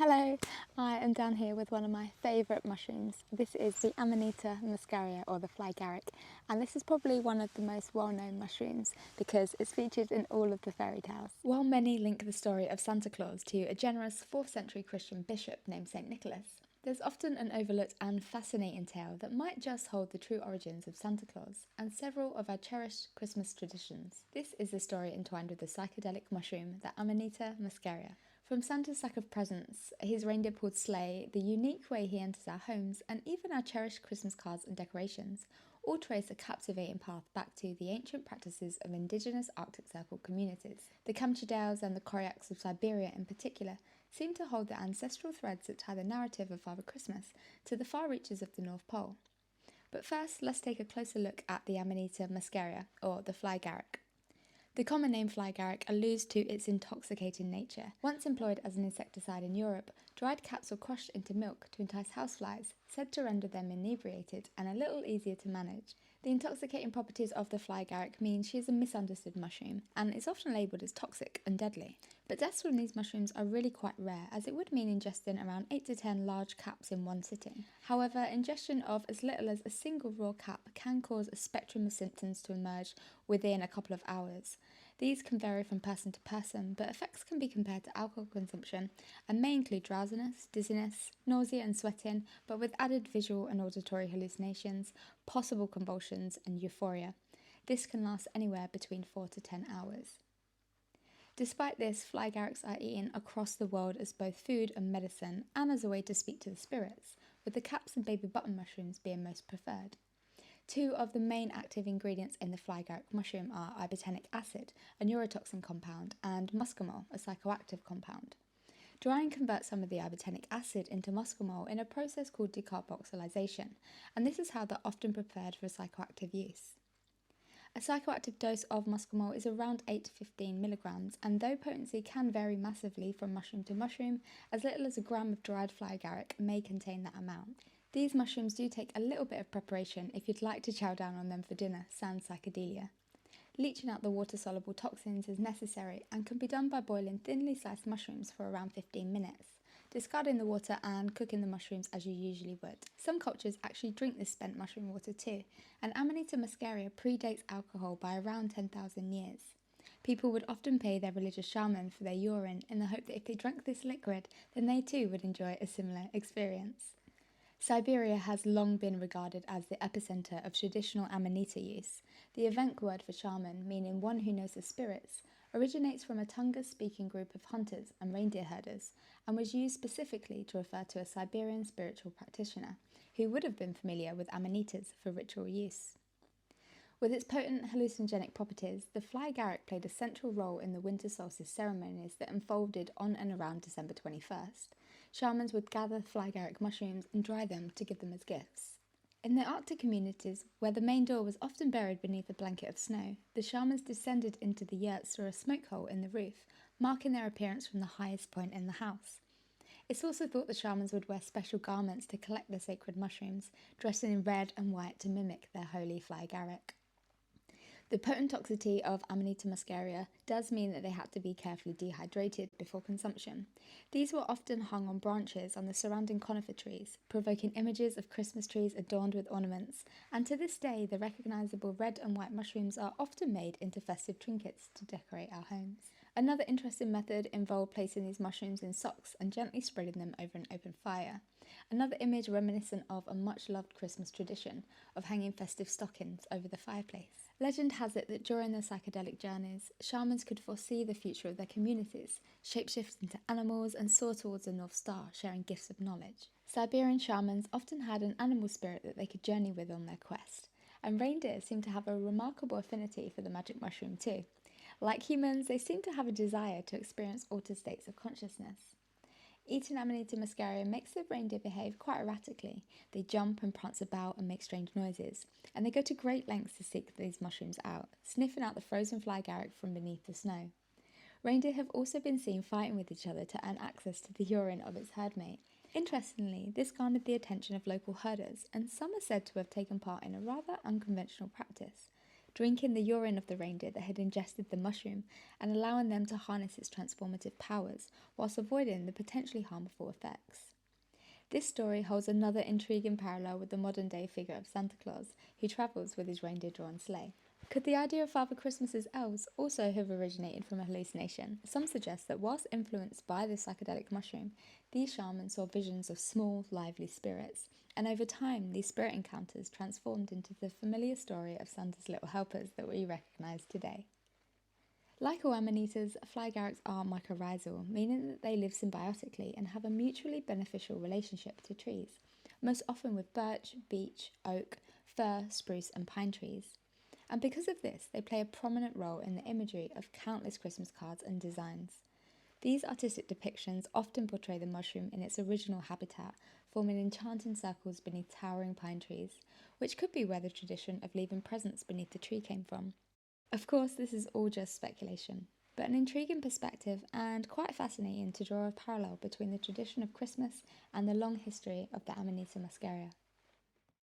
Hello, I am down here with one of my favourite mushrooms. This is the Amanita Muscaria, or the fly Agaric, and this is probably one of the most well-known mushrooms because it's featured in all of the fairy tales. While many link the story of Santa Claus to a generous 4th century Christian bishop named St. Nicholas, there's often an overlooked and fascinating tale that might just hold the true origins of Santa Claus and several of our cherished Christmas traditions. This is the story entwined with the psychedelic mushroom, the Amanita Muscaria. From Santa's sack of presents, his reindeer pulled sleigh, the unique way he enters our homes, and even our cherished Christmas cards and decorations, all trace a captivating path back to the ancient practices of indigenous Arctic Circle communities. The Kamtchadales and the Koryaks of Siberia in particular seem to hold the ancestral threads that tie the narrative of Father Christmas to the far reaches of the North Pole. But first, let's take a closer look at the Amanita Muscaria, or the fly Agaric. The common name fly Agaric alludes to its intoxicating nature. Once employed as an insecticide in Europe, dried caps were crushed into milk to entice houseflies, said to render them inebriated and a little easier to manage. The intoxicating properties of the fly Agaric mean she is a misunderstood mushroom and is often labelled as toxic and deadly. But deaths from these mushrooms are really quite rare, as it would mean ingesting around 8 to 10 large caps in one sitting. However, ingestion of as little as a single raw cap can cause a spectrum of symptoms to emerge within a couple of hours. These can vary from person to person, but effects can be compared to alcohol consumption and may include drowsiness, dizziness, nausea and sweating, but with added visual and auditory hallucinations, possible convulsions and euphoria. This can last anywhere between 4 to 10 hours. Despite this, fly Agarics are eaten across the world as both food and medicine, and as a way to speak to the spirits, with the caps and baby button mushrooms being most preferred. Two of the main active ingredients in the fly Agaric mushroom are ibotenic acid, a neurotoxin compound, and muscimol, a psychoactive compound. Drying converts some of the ibotenic acid into muscimol in a process called decarboxylation, and this is how they're often prepared for psychoactive use. A psychoactive dose of muscimol is around 8 to 15 milligrams, and though potency can vary massively from mushroom to mushroom, as little as a gram of dried fly Agaric may contain that amount. These mushrooms do take a little bit of preparation if you'd like to chow down on them for dinner, sans psychedelia. Leaching out the water-soluble toxins is necessary and can be done by boiling thinly sliced mushrooms for around 15 minutes, discarding the water and cooking the mushrooms as you usually would. Some cultures actually drink this spent mushroom water too, and Amanita Muscaria predates alcohol by around 10,000 years. People would often pay their religious shaman for their urine in the hope that if they drank this liquid, then they too would enjoy a similar experience. Siberia has long been regarded as the epicenter of traditional Amanita use. The Evenk word for shaman, meaning one who knows the spirits, originates from a Tungus-speaking group of hunters and reindeer herders, and was used specifically to refer to a Siberian spiritual practitioner, who would have been familiar with Amanitas for ritual use. With its potent hallucinogenic properties, the fly Agaric played a central role in the winter solstice ceremonies that unfolded on and around December 21st. Shamans would gather fly Agaric mushrooms and dry them to give them as gifts. In the Arctic communities, where the main door was often buried beneath a blanket of snow, the shamans descended into the yurts through a smoke hole in the roof, marking their appearance from the highest point in the house. It's also thought the shamans would wear special garments to collect the sacred mushrooms, dressing in red and white to mimic their holy fly Agaric. The potent toxicity of Amanita muscaria does mean that they had to be carefully dehydrated before consumption. These were often hung on branches on the surrounding conifer trees, provoking images of Christmas trees adorned with ornaments, and to this day the recognisable red and white mushrooms are often made into festive trinkets to decorate our homes. Another interesting method involved placing these mushrooms in socks and gently spreading them over an open fire. Another image reminiscent of a much-loved Christmas tradition of hanging festive stockings over the fireplace. Legend has it that during their psychedelic journeys, shamans could foresee the future of their communities, shapeshift into animals and soar towards the North Star, sharing gifts of knowledge. Siberian shamans often had an animal spirit that they could journey with on their quest, and reindeer seem to have a remarkable affinity for the magic mushroom too. Like humans, they seem to have a desire to experience altered states of consciousness. Eating Amanita muscaria makes the reindeer behave quite erratically. They jump and prance about and make strange noises, and they go to great lengths to seek these mushrooms out, sniffing out the frozen fly Agaric from beneath the snow. Reindeer have also been seen fighting with each other to earn access to the urine of its herdmate. Interestingly, this garnered the attention of local herders, and some are said to have taken part in a rather unconventional practice. drinking the urine of the reindeer that had ingested the mushroom and allowing them to harness its transformative powers, whilst avoiding the potentially harmful effects. This story holds another intriguing parallel with the modern-day figure of Santa Claus, who travels with his reindeer-drawn sleigh. Could the idea of Father Christmas's elves also have originated from a hallucination? Some suggest that whilst influenced by the psychedelic mushroom, these shamans saw visions of small, lively spirits, and over time these spirit encounters transformed into the familiar story of Santa's little helpers that we recognise today. Like all amanitas, fly agarics are mycorrhizal, meaning that they live symbiotically and have a mutually beneficial relationship to trees, most often with birch, beech, oak, fir, spruce and pine trees. And because of this, they play a prominent role in the imagery of countless Christmas cards and designs. These artistic depictions often portray the mushroom in its original habitat, forming enchanting circles beneath towering pine trees, which could be where the tradition of leaving presents beneath the tree came from. Of course, this is all just speculation, but an intriguing perspective and quite fascinating to draw a parallel between the tradition of Christmas and the long history of the Amanita Muscaria.